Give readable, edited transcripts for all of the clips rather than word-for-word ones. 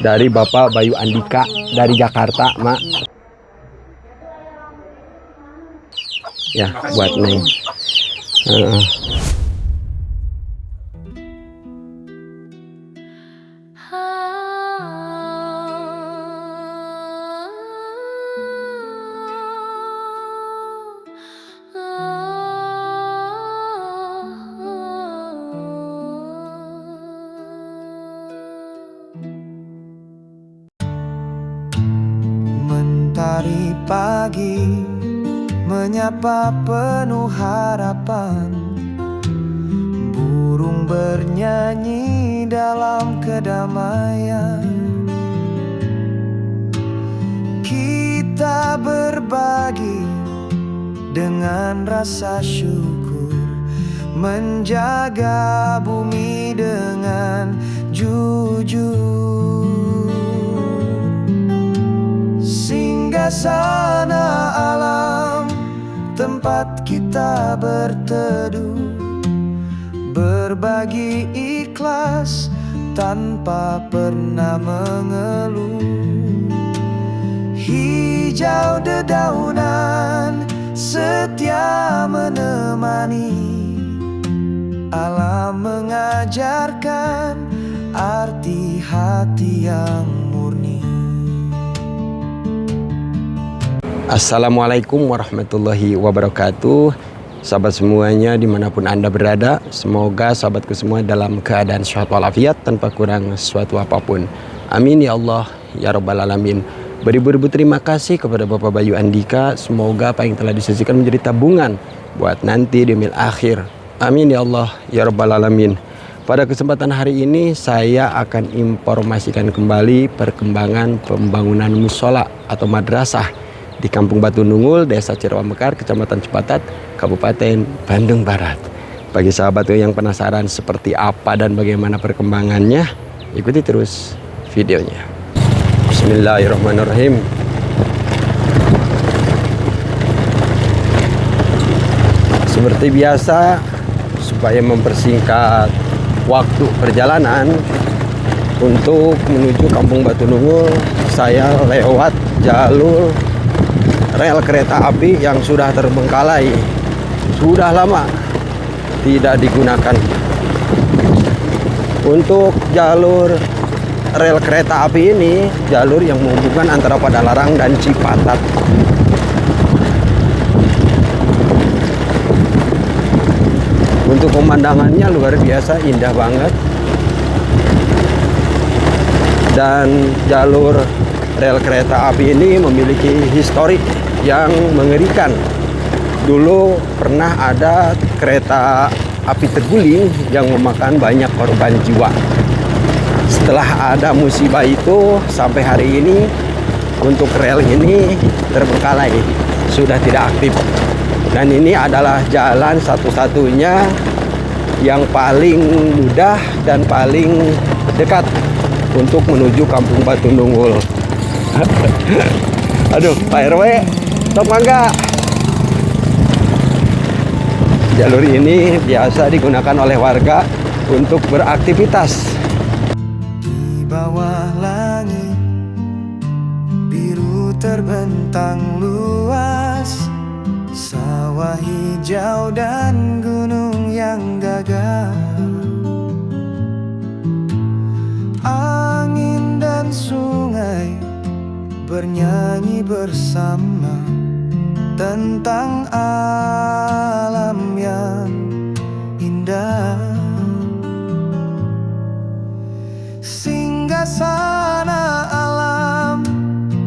Dari Bapak Bayu Andika dari Jakarta, Mak. Ya, buat Neng. Mentari pagi menyapa penuh harapan, burung bernyanyi dalam kedamaian. Kita berbagi dengan rasa syukur, menjaga bumi dengan jujur. Singgasana alam, tempat kita berteduh, berbagi ikhlas tanpa pernah mengeluh. Hijau dedaunan setia menemani, alam mengajarkan arti hati yang murni. Assalamualaikum warahmatullahi wabarakatuh. Sahabat semuanya dimanapun Anda berada, semoga sahabatku semua dalam keadaan sehat walafiat tanpa kurang suatu apapun. Amin ya Allah ya Rabbal Alamin. Beribu-ribu terima kasih kepada Bapak Bayu Andika. Semoga apa yang telah disisikan menjadi tabungan buat nanti di mil akhir. Amin ya Allah ya Rabbal Alamin. Pada kesempatan hari ini saya akan informasikan kembali perkembangan pembangunan musola atau madrasah di Kampung Batu Nungul, Desa Cirewamekar, Kecamatan Cipatat, Kabupaten Bandung Barat. Bagi sahabat yang penasaran seperti apa dan bagaimana perkembangannya, ikuti terus videonya. Bismillahirrahmanirrahim. Seperti biasa, supaya mempersingkat waktu perjalanan untuk menuju Kampung Batu Nungul, saya lewat jalur rel kereta api yang sudah terbengkalai, sudah lama tidak digunakan. Untuk jalur rel kereta api ini, jalur yang menghubungkan antara Padalarang dan Cipatat. Untuk pemandangannya luar biasa indah banget. Dan jalur rel kereta api ini memiliki histori yang mengerikan. Dulu pernah ada kereta api terguling yang memakan banyak korban jiwa. Setelah ada musibah itu, sampai hari ini untuk rel ini terbengkalai, sudah tidak aktif. Dan ini adalah jalan satu-satunya yang paling mudah dan paling dekat untuk menuju Kampung Batu Nungul. Aduh, Pak RW, stop mangga. Jalur ini biasa digunakan oleh warga untuk beraktivitas. Di bawah langit biru terbentang luas, sawah hijau dan gunung yang gagah. Angin dan sungai bernyanyi bersama tentang alam yang indah. Singgasana alam,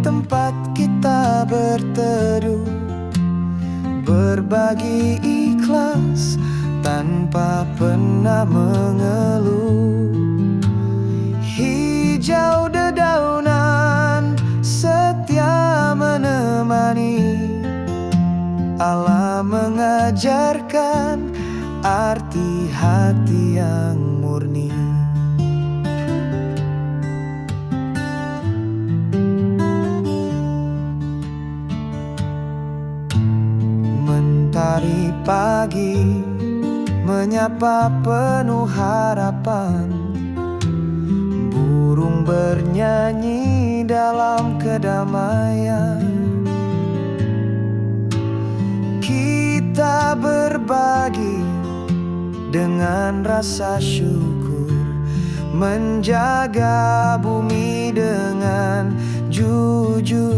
tempat kita berteduh, berbagi ikhlas tanpa pernah mengeluh. Hijau dedaunan setia menemani, alam mengajarkan arti hati yang murni. Mentari pagi menyapa penuh harapan, burung bernyanyi dalam kedamaian. Kita berbagi dengan rasa syukur, menjaga bumi dengan jujur.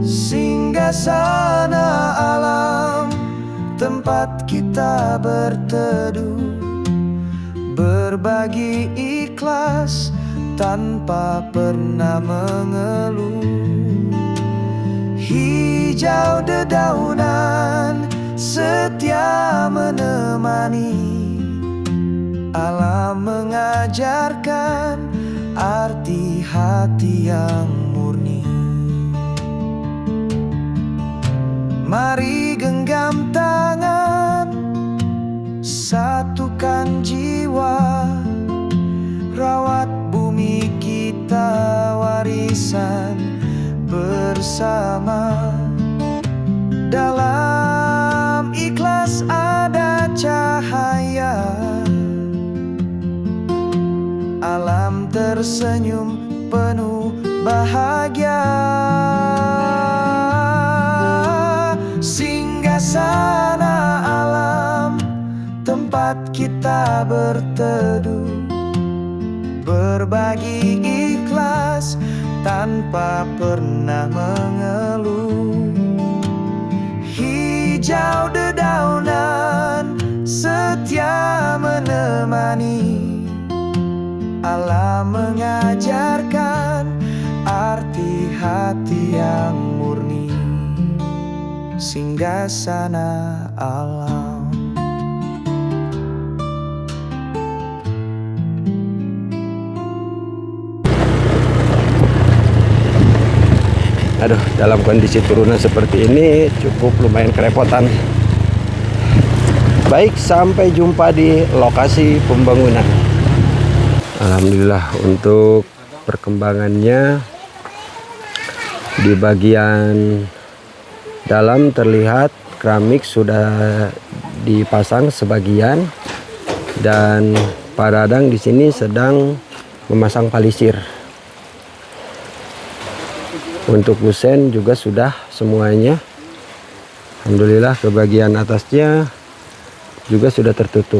Singgasana alam, tempat kita berteduh, berbagi ikhlas tanpa pernah mengeluh. Hijau dedaunan setia menemani, alam mengajarkan arti hati yang murni. Mari genggam tangan, satukan jiwa, rawat bumi kita warisan bersama. Dalam ikhlas ada cahaya, alam tersenyum penuh bahagia. Singgasana alam, tempat kita berteduh, berbagi ikhlas tanpa pernah mengeluh. Hijau dedaunan setia menemani, alam mengajarkan arti hati yang murni. Singgasana alam. Aduh, dalam kondisi turunan seperti ini cukup lumayan kerepotan. Baik, sampai jumpa di lokasi pembangunan. Alhamdulillah untuk perkembangannya. Di bagian dalam terlihat keramik sudah dipasang sebagian, dan Pak Dadang di sini sedang memasang palisir. Untuk kusen juga sudah semuanya. Alhamdulillah ke bagian atasnya juga sudah tertutup.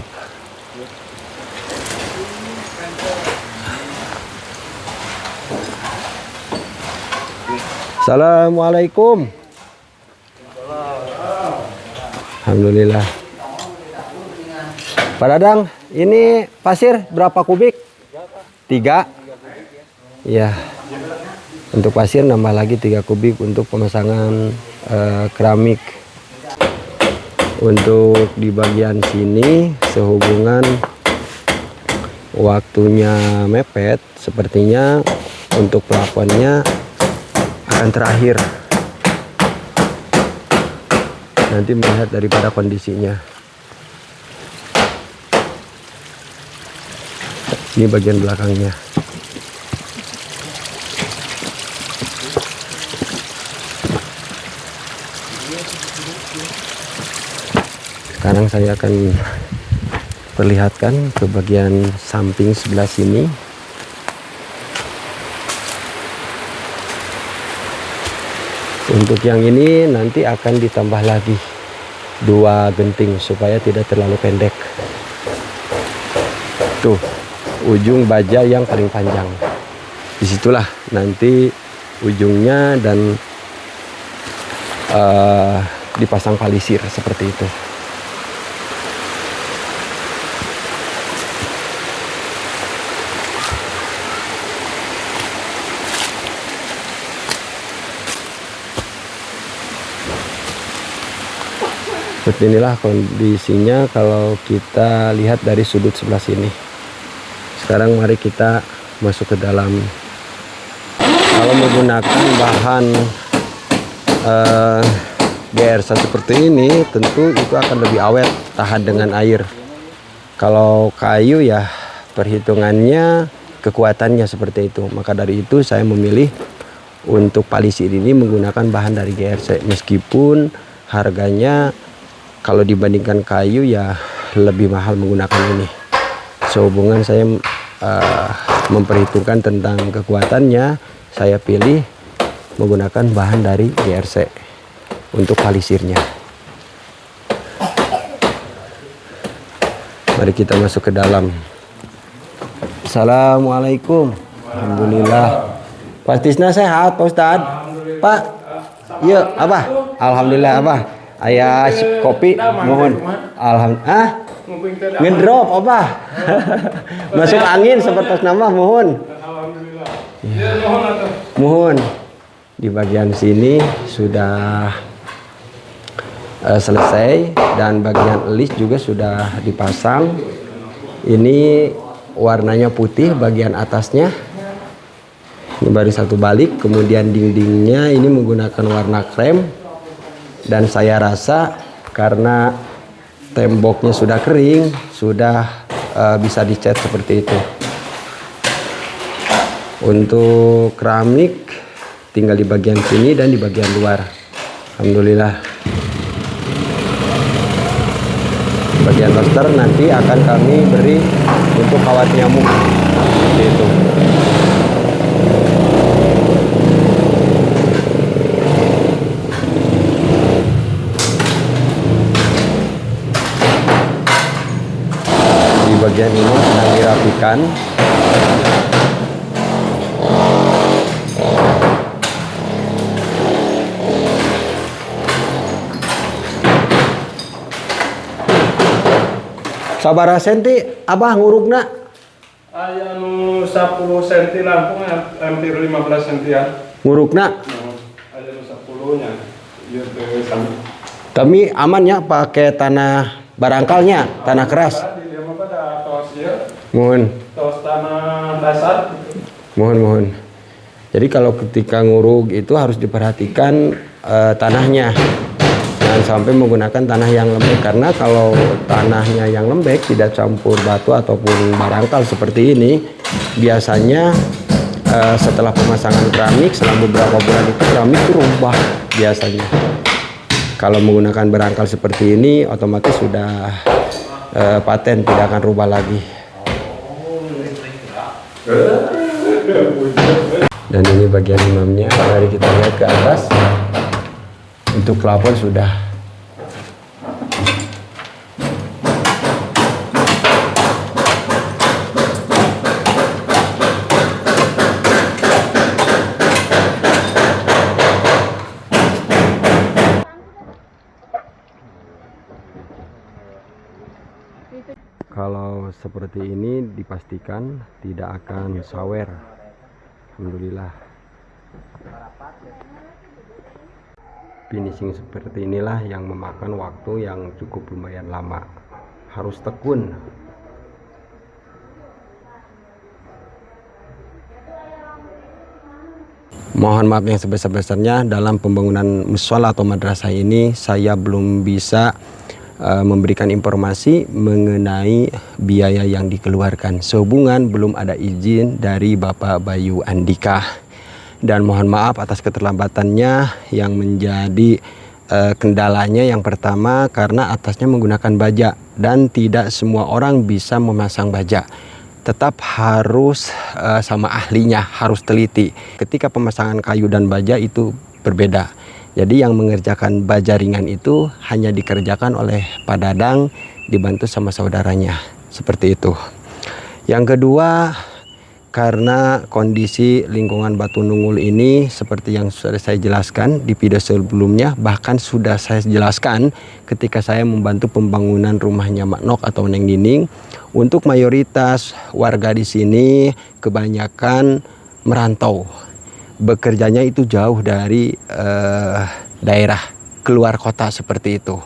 Assalamualaikum. Alhamdulillah. Pak Dadang, ini pasir berapa kubik? 3. Ya. Untuk pasir nambah lagi 3 kubik untuk pemasangan keramik. Untuk di bagian sini sehubungan waktunya mepet, sepertinya untuk pelakonnya akan terakhir. Nanti melihat daripada kondisinya. Ini bagian belakangnya. Sekarang saya akan perlihatkan ke bagian samping sebelah sini. Untuk yang ini nanti akan ditambah lagi 2 genting supaya tidak terlalu pendek. Tuh, ujung baja yang paling panjang. Disitulah nanti ujungnya dan dipasang palisir seperti itu. Seperti inilah kondisinya kalau kita lihat dari sudut sebelah sini. Sekarang mari kita masuk ke dalam. Kalau menggunakan bahan GRS seperti ini, tentu itu akan lebih awet, tahan dengan air. Kalau kayu ya perhitungannya kekuatannya seperti itu. Maka dari itu saya memilih untuk palisir ini menggunakan bahan dari GRS, meskipun harganya kalau dibandingkan kayu ya lebih mahal menggunakan ini. Sehubungan saya memperhitungkan tentang kekuatannya, saya pilih menggunakan bahan dari GRC untuk palisirnya. Mari kita masuk ke dalam. Assalamualaikum. Alhamdulillah. Pak Tisna sehat, Pak Ustadz? Pak, iya, apa? Alhamdulillah, apa? Ayah kopi, mohon. Alhamdulillah. Ngedrop, apa? Masuk angin seperti nama, mohon. Mohon. Di bagian sini sudah selesai dan bagian elis juga sudah dipasang. Ini warnanya putih bagian atasnya. Ini baru satu balik, kemudian dindingnya ini menggunakan warna krem, dan saya rasa karena temboknya sudah kering, sudah bisa dicat seperti itu. Untuk keramik tinggal di bagian sini dan di bagian luar. Alhamdulillah. Bagian master nanti akan kami beri untuk kawat nyamuk seperti itu. Di bagian ini sedang dirapikan. Sabaraha senti abah ngurugna? Aya nu 10 cm lampung hampir 15 sentian. Ngurugna? Aya nu 10-nya. Ieu teh sami. Kami aman ya pakai tanah barangkalnya, tanah keras. Di dieu mah pada tos ieu. Mohon. Tos tanah dasar. Mohon. Jadi kalau ketika ngurug itu harus diperhatikan tanahnya. Jangan sampai menggunakan tanah yang lembek, karena kalau tanahnya yang lembek tidak campur batu ataupun barangkal seperti ini, biasanya setelah pemasangan keramik selama beberapa bulan itu keramik itu rubah biasanya. Kalau menggunakan barangkal seperti ini otomatis sudah paten, tidak akan rubah lagi. Dan ini bagian imamnya. Mari kita lihat ke atas. Untuk plafon sudah. Kalau seperti ini dipastikan tidak akan sawer. Alhamdulillah. Finishing seperti inilah yang memakan waktu yang cukup lumayan lama. Harus tekun. Mohon maaf yang sebesar-besarnya, dalam pembangunan mushola atau madrasah ini saya belum bisa memberikan informasi mengenai biaya yang dikeluarkan sehubungan belum ada izin dari Bapak Bayu Andika. Dan mohon maaf atas keterlambatannya. Yang menjadi kendalanya yang pertama karena atasnya menggunakan baja dan tidak semua orang bisa memasang baja. Tetap harus sama ahlinya, harus teliti. Ketika pemasangan kayu dan baja itu berbeda. Jadi yang mengerjakan baja ringan itu hanya dikerjakan oleh Pak Dadang dibantu sama saudaranya. Seperti itu. Yang kedua, karena kondisi lingkungan Batu Nungul ini seperti yang sudah saya jelaskan di video sebelumnya, bahkan sudah saya jelaskan ketika saya membantu pembangunan rumahnya Mak Nok atau Neng Nining. Untuk mayoritas warga di sini kebanyakan merantau, bekerjanya itu jauh dari daerah, keluar kota seperti itu,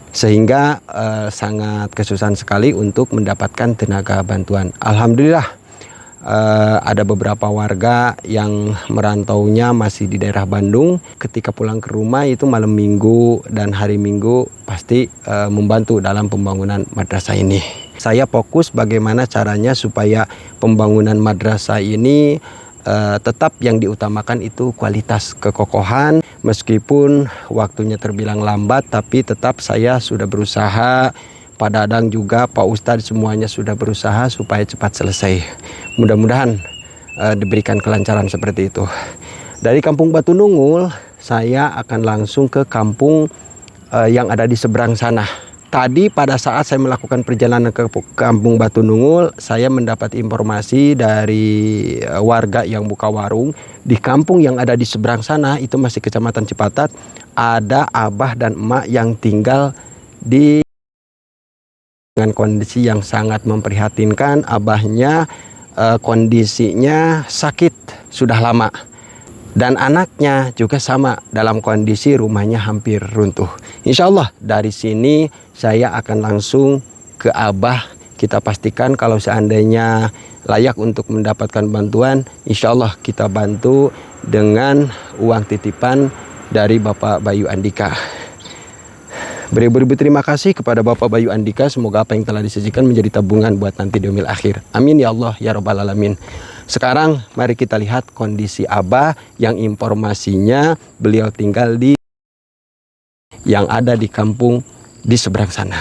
sehingga sangat kesusahan sekali untuk mendapatkan tenaga bantuan. Alhamdulillah ada beberapa warga yang merantaunya masih di daerah Bandung. Ketika pulang ke rumah itu malam minggu dan hari minggu pasti membantu dalam pembangunan madrasah ini. Saya fokus bagaimana caranya supaya pembangunan madrasah ini tetap yang diutamakan itu kualitas, kekokohan. Meskipun waktunya terbilang lambat, tapi tetap saya sudah berusaha Pak Dadang juga, Pak Ustadz, semuanya sudah berusaha supaya cepat selesai. Mudah-mudahan diberikan kelancaran seperti itu. Dari Kampung Batu Nungul, saya akan langsung ke kampung yang ada di seberang sana. Tadi pada saat saya melakukan perjalanan ke Kampung Batu Nungul, saya mendapat informasi dari warga yang buka warung di kampung yang ada di seberang sana, itu masih Kecamatan Cipatat, ada abah dan emak yang tinggal di dengan kondisi yang sangat memprihatinkan. Abahnya kondisinya sakit sudah lama. Dan anaknya juga sama, dalam kondisi rumahnya hampir runtuh. Insya Allah dari sini saya akan langsung ke Abah. Kita pastikan kalau seandainya layak untuk mendapatkan bantuan, insya Allah kita bantu dengan uang titipan dari Bapak Bayu Andika. Beribu-ribu terima kasih kepada Bapak Bayu Andika. Semoga apa yang telah disajikan menjadi tabungan buat nanti di yaumil akhir. Amin ya Allah ya Rabbal Alamin. Sekarang mari kita lihat kondisi Abah yang informasinya beliau tinggal di yang ada di kampung di seberang sana.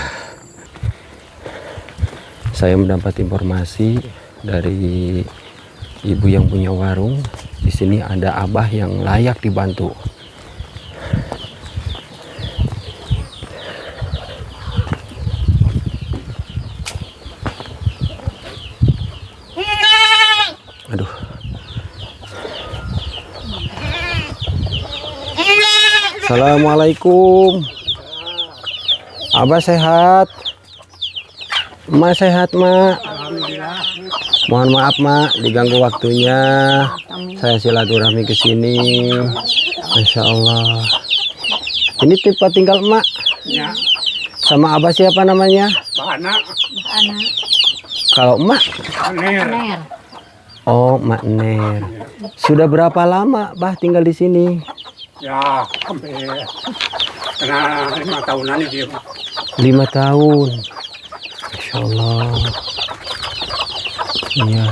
Saya mendapat informasi dari ibu yang punya warung. Di sini ada Abah yang layak dibantu. Aduh. Assalamualaikum. Abah sehat? Emak sehat, Mak? Mohon maaf, Mak, diganggu waktunya. Saya silaturahmi ke sini. Masya Allah. Ini tempat tinggal Emak? Ya. Sama Abah siapa namanya? Anak. Kalau Emak? Ner. Oh, Mak Ner. Sudah berapa lama Bah tinggal di sini? Ya, sampai kena 5 tahunan ini dia. 5 tahun. Masya Allah. Iya.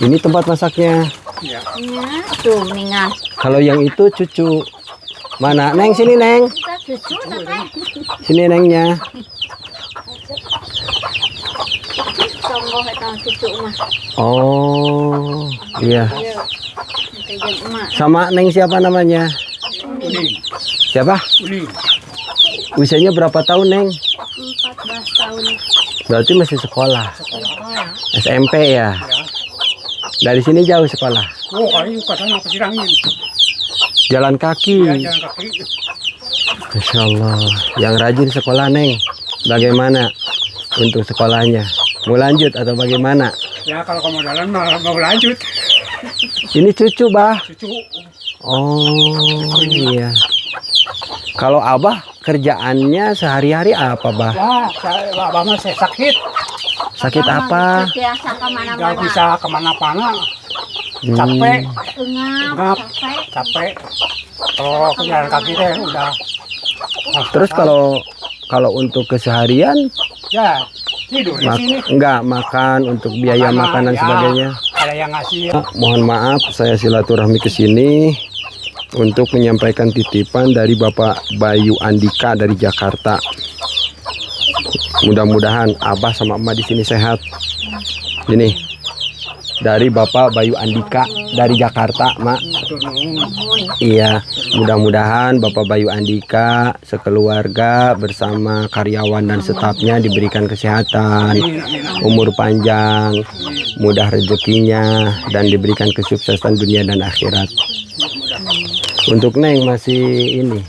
Ini tempat masaknya. Ya. Ya, tuh ningan. Kalau yang itu cucu. Mana? Neng, sini Neng. Kita cucu tapi Sini Nengnya. songgoh eta cucu mah. Oh, iya. Iya. Kita jeung emak. Sama Neng siapa namanya? Kuning. Siapa? Kuning. Usianya berapa tahun Neng? 14 tahun Berarti masih sekolah. sekolah. SMP ya? Dari sini jauh sekolah? Oh, kali ke sana ke Sirangin. Jalan kaki. Ya, jalan kaki. Masya Allah. Yang rajin sekolah Neng. Bagaimana untuk sekolahnya? Mau lanjut atau bagaimana? Ya, kalau kamu jalan mau lanjut. Ini cucu Bah. Cucu. Oh iya. Kalau Abah kerjaannya sehari-hari apa Bah? Ya, abah mah saya sakit. Sakit apa? Biasa Gak kemana-mana. bisa kemana-mana. Capek. Engap, Engap. capek. Capek. Kalau ke jalan kaki teh udah. Terus kalau untuk keseharian ya tidur di sini. enggak makan untuk biaya makanan ya, sebagainya. Ada yang ngasih. Mohon maaf saya silaturahmi ke sini untuk menyampaikan titipan dari Bapak Bayu Andika dari Jakarta. Mudah-mudahan Abah sama Emak di sini sehat. Ini dari Bapak Bayu Andika dari Jakarta, Mak. Iya, mudah-mudahan Bapak Bayu Andika sekeluarga bersama karyawan dan stafnya diberikan kesehatan, umur panjang, mudah rezekinya, dan diberikan kesuksesan dunia dan akhirat. Untuk Neng masih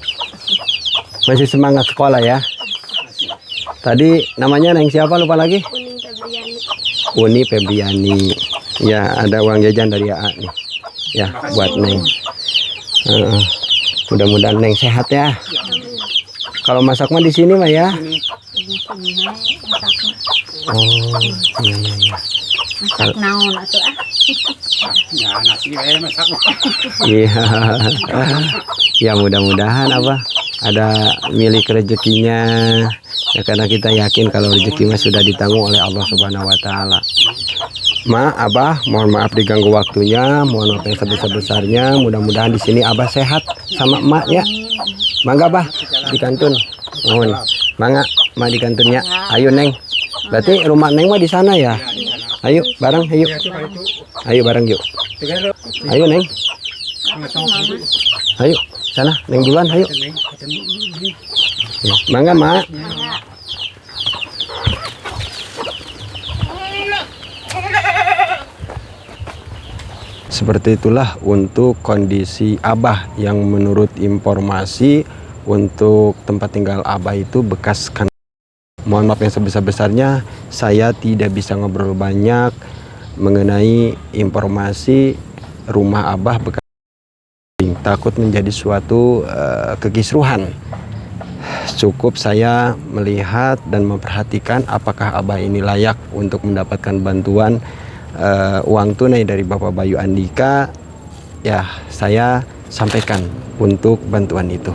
semangat sekolah ya. Tadi namanya Neng siapa lupa lagi? Uni Febriani. Ya, ada uang jajan dari AA nih. Ya, buat Neng. Mudah-mudahan Neng sehat ya. Kalau masak mah di sini mah ya. Oh, iya iya iya. Masak naon atuh ah. Ya, nasi masak. Iya. Ya mudah-mudahan apa ada milik rezekinya. Ya karena kita yakin kalau rezeki mah sudah ditanggung oleh Allah Subhanahu wa taala. Ma, Abah, mohon maaf diganggu waktunya, mohon maaf yang sebesar-besarnya. Mudah-mudahan di sini Abah sehat sama emak ya. Mangga Bah di kantun. Mohon. Mangga, emak di kantunnya. Ayo Neng. Berarti rumah Neng mah di sana ya? Ayo bareng, ayo. Ya, coba itu. Ayo bareng yuk. Tiga lo. Ayo Neng. Ayo sana Neng duluan ayo. Ya, mangga Mak. Seperti itulah untuk kondisi Abah yang menurut informasi untuk tempat tinggal Abah itu bekas kan. Mohon maaf yang sebesar-besarnya, saya tidak bisa ngobrol banyak mengenai informasi rumah Abah bekas, takut menjadi suatu kekisruhan. Cukup saya melihat dan memperhatikan apakah Abah ini layak untuk mendapatkan bantuan uang tunai dari Bapak Bayu Andika. Ya, saya sampaikan untuk bantuan itu.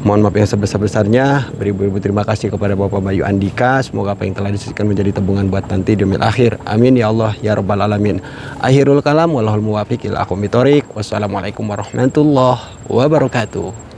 Mohon maaf yang sebesar-besarnya. Beribu-ribu terima kasih kepada Bapak Bayu Andika. Semoga apa yang telah disisikan menjadi tabungan buat nanti di yaumil akhir. Amin ya Allah ya rabbal alamin. Akhirul kalam wallahul muwaffiq ila aqwamit thoriq. Wassalamualaikum warahmatullahi wabarakatuh.